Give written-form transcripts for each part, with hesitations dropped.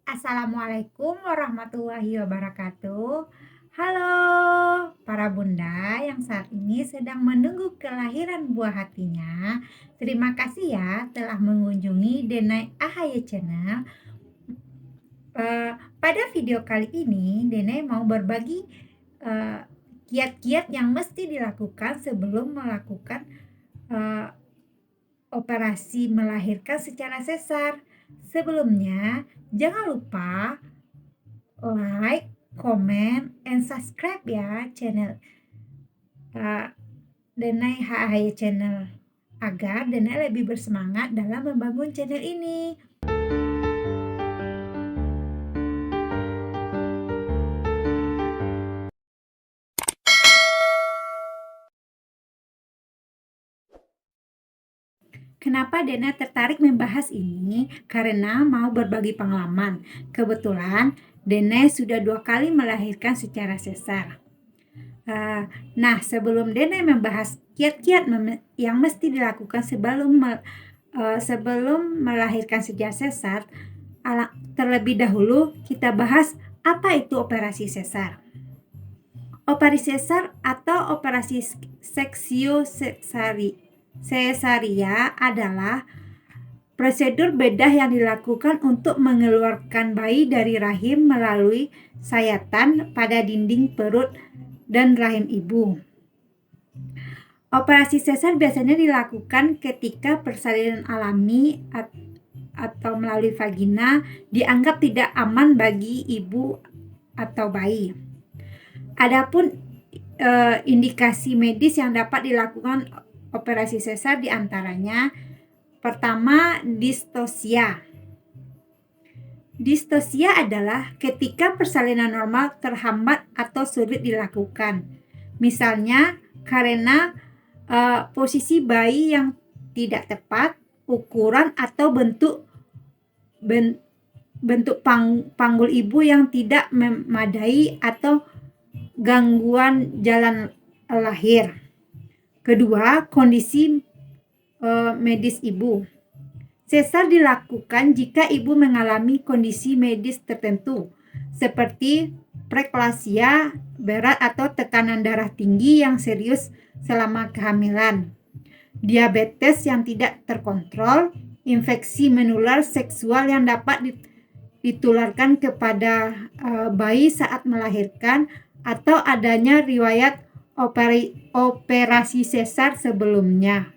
Assalamualaikum warahmatullahi wabarakatuh. Halo para bunda yang saat ini sedang menunggu kelahiran buah hatinya. Terima kasih ya telah mengunjungi Denai AHY Channel. Pada video kali ini Denai mau berbagi eh, kiat-kiat yang mesti dilakukan sebelum melakukan eh, operasi melahirkan secara sesar. Sebelumnya, jangan lupa like, comment, and subscribe ya channel uh, Denai HAY Channel agar Denai lebih bersemangat dalam membangun channel ini. Kenapa Dena tertarik membahas ini? Karena mau berbagi pengalaman. Kebetulan Dena sudah 2 kali melahirkan secara sesar. Nah, sebelum Dena membahas kiat-kiat yang mesti dilakukan sebelum melahirkan secara sesar, terlebih dahulu kita bahas apa itu operasi sesar. Operasi sesar atau operasi seksio sesaria adalah prosedur bedah yang dilakukan untuk mengeluarkan bayi dari rahim melalui sayatan pada dinding perut dan rahim ibu. Operasi sesar biasanya dilakukan ketika persalinan alami atau melalui vagina dianggap tidak aman bagi ibu atau bayi. Adapun indikasi medis yang dapat dilakukan operasi sesar diantaranya pertama, distosia. Distosia adalah ketika persalinan normal terhambat atau sulit dilakukan. Misalnya karena posisi bayi yang tidak tepat, ukuran atau bentuk panggul ibu yang tidak memadai atau gangguan jalan lahir. Kedua, kondisi medis ibu. Sesar dilakukan jika ibu mengalami kondisi medis tertentu seperti preeklampsia berat atau tekanan darah tinggi yang serius selama kehamilan, diabetes yang tidak terkontrol, infeksi menular seksual yang dapat ditularkan kepada bayi saat melahirkan, atau adanya riwayat operasi sesar sebelumnya.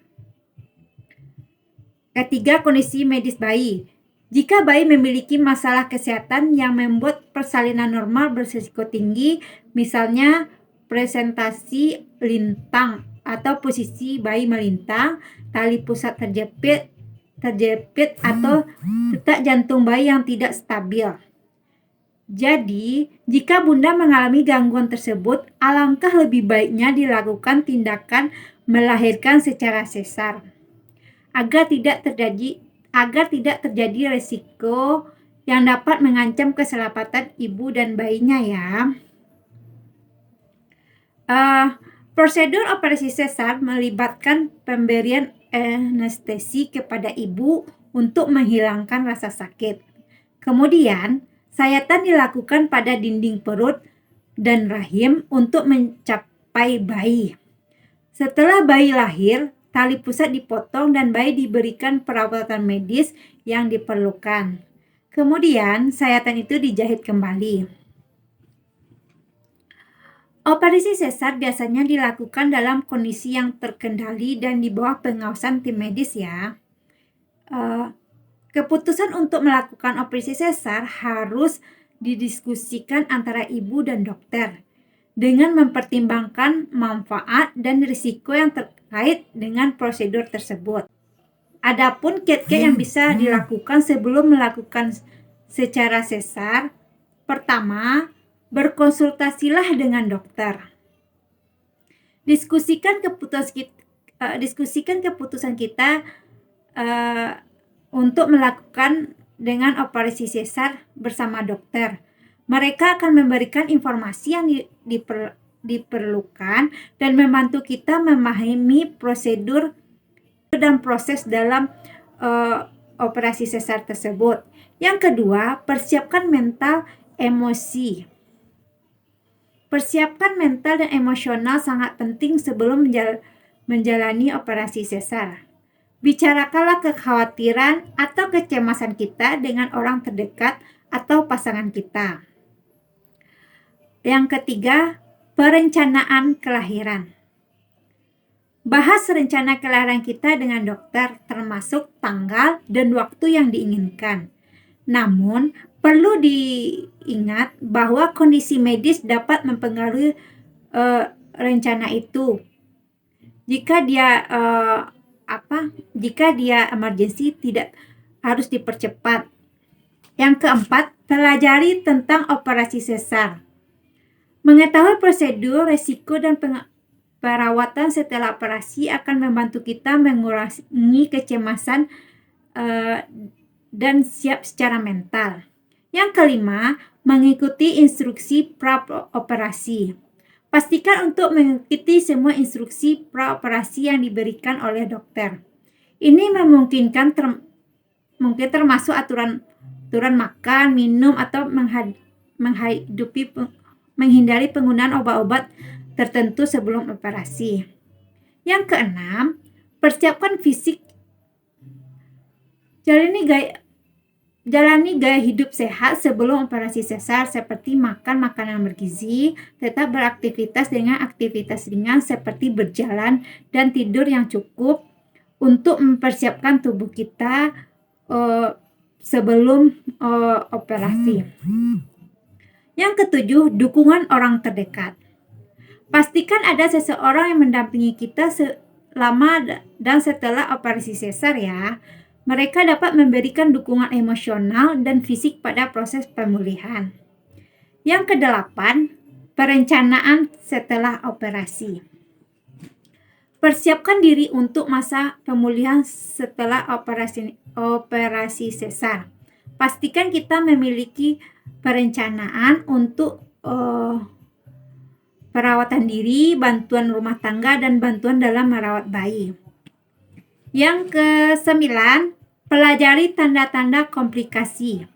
Ketiga, kondisi medis bayi. Jika bayi memiliki masalah kesehatan yang membuat persalinan normal berisiko tinggi, misalnya presentasi lintang atau posisi bayi melintang, tali pusat terjepit atau detak jantung bayi yang tidak stabil. Jadi, jika Bunda mengalami gangguan tersebut, alangkah lebih baiknya dilakukan tindakan melahirkan secara sesar agar tidak terjadi risiko yang dapat mengancam keselamatan ibu dan bayinya ya. Prosedur operasi sesar melibatkan pemberian anestesi kepada ibu untuk menghilangkan rasa sakit. Kemudian, sayatan dilakukan pada dinding perut dan rahim untuk mencapai bayi. Setelah bayi lahir, tali pusat dipotong dan bayi diberikan perawatan medis yang diperlukan. Kemudian, sayatan itu dijahit kembali. Operasi sesar biasanya dilakukan dalam kondisi yang terkendali dan di bawah pengawasan tim medis ya. Keputusan untuk melakukan operasi sesar harus didiskusikan antara ibu dan dokter dengan mempertimbangkan manfaat dan risiko yang terkait dengan prosedur tersebut. Adapun kiat-kiat yang bisa dilakukan sebelum melakukan secara sesar, pertama, berkonsultasilah dengan dokter. Diskusikan keputusan kita untuk melakukan dengan operasi sesar bersama dokter. Mereka akan memberikan informasi yang diperlukan dan membantu kita memahami prosedur dan proses dalam operasi sesar tersebut. Yang kedua, persiapkan mental emosi. Persiapkan mental dan emosional sangat penting sebelum menjalani operasi sesar. Bicarakanlah kekhawatiran atau kecemasan kita dengan orang terdekat atau pasangan kita. Yang ketiga, perencanaan kelahiran. Bahas rencana kelahiran kita dengan dokter, termasuk tanggal dan waktu yang diinginkan. Namun, perlu diingat bahwa kondisi medis dapat mempengaruhi rencana itu. Jika dia emergensi, tidak harus dipercepat. Yang keempat, pelajari tentang operasi sesar. Mengetahui prosedur, resiko, dan perawatan setelah operasi akan membantu kita mengurangi kecemasan dan siap secara mental. Yang kelima, mengikuti instruksi pra-operasi. Pastikan untuk mengikuti semua instruksi pra-operasi yang diberikan oleh dokter. Ini memungkinkan mungkin termasuk aturan makan, minum, atau menghindari penggunaan obat-obat tertentu sebelum operasi. Yang keenam, persiapkan fisik. Jalani gaya hidup sehat sebelum operasi sesar, seperti makan makanan bergizi, tetap beraktivitas dengan aktivitas ringan seperti berjalan dan tidur yang cukup untuk mempersiapkan tubuh kita sebelum operasi. Yang ketujuh, dukungan orang terdekat. Pastikan ada seseorang yang mendampingi kita selama dan setelah operasi sesar ya. Mereka dapat memberikan dukungan emosional dan fisik pada proses pemulihan. Yang kedelapan, perencanaan setelah operasi. Persiapkan diri untuk masa pemulihan setelah operasi sesar. Pastikan kita memiliki perencanaan untuk perawatan diri, bantuan rumah tangga, dan bantuan dalam merawat bayi. Yang kesembilan, pelajari tanda-tanda komplikasi.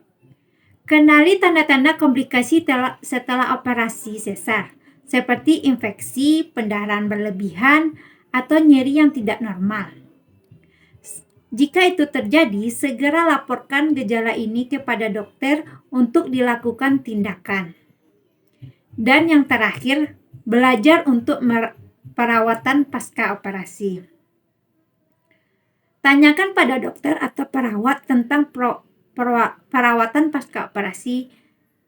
Kenali tanda-tanda komplikasi setelah operasi sesar, seperti infeksi, pendarahan berlebihan, atau nyeri yang tidak normal. Jika itu terjadi, segera laporkan gejala ini kepada dokter untuk dilakukan tindakan. Dan yang terakhir, belajar untuk perawatan pasca operasi. Tanyakan pada dokter atau perawat tentang perawatan pasca operasi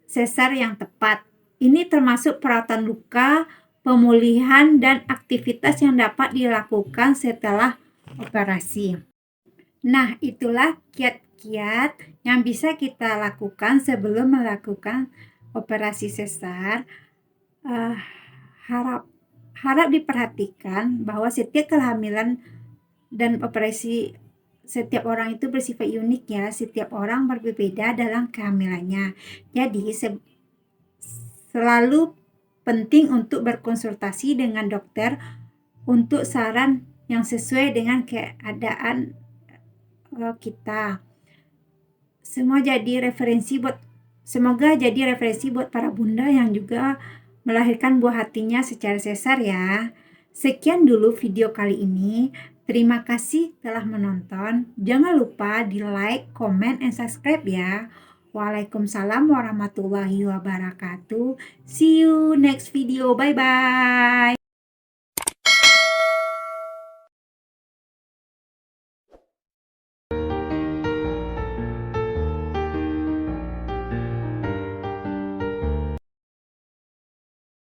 sesar yang tepat. Ini termasuk perawatan luka, pemulihan, dan aktivitas yang dapat dilakukan setelah operasi. Nah, itulah kiat-kiat yang bisa kita lakukan sebelum melakukan operasi sesar. Harap diperhatikan bahwa setiap kehamilan dan operasi setiap orang itu bersifat unik ya. Setiap orang berbeda dalam kehamilannya. Jadi selalu penting untuk berkonsultasi dengan dokter untuk saran yang sesuai dengan keadaan kita. Semoga jadi referensi buat para bunda yang juga melahirkan buah hatinya secara sesar ya. Sekian dulu video kali ini. Terima kasih telah menonton. Jangan lupa di like, comment, and subscribe ya. Waalaikumsalam warahmatullahi wabarakatuh. See you next video. Bye-bye.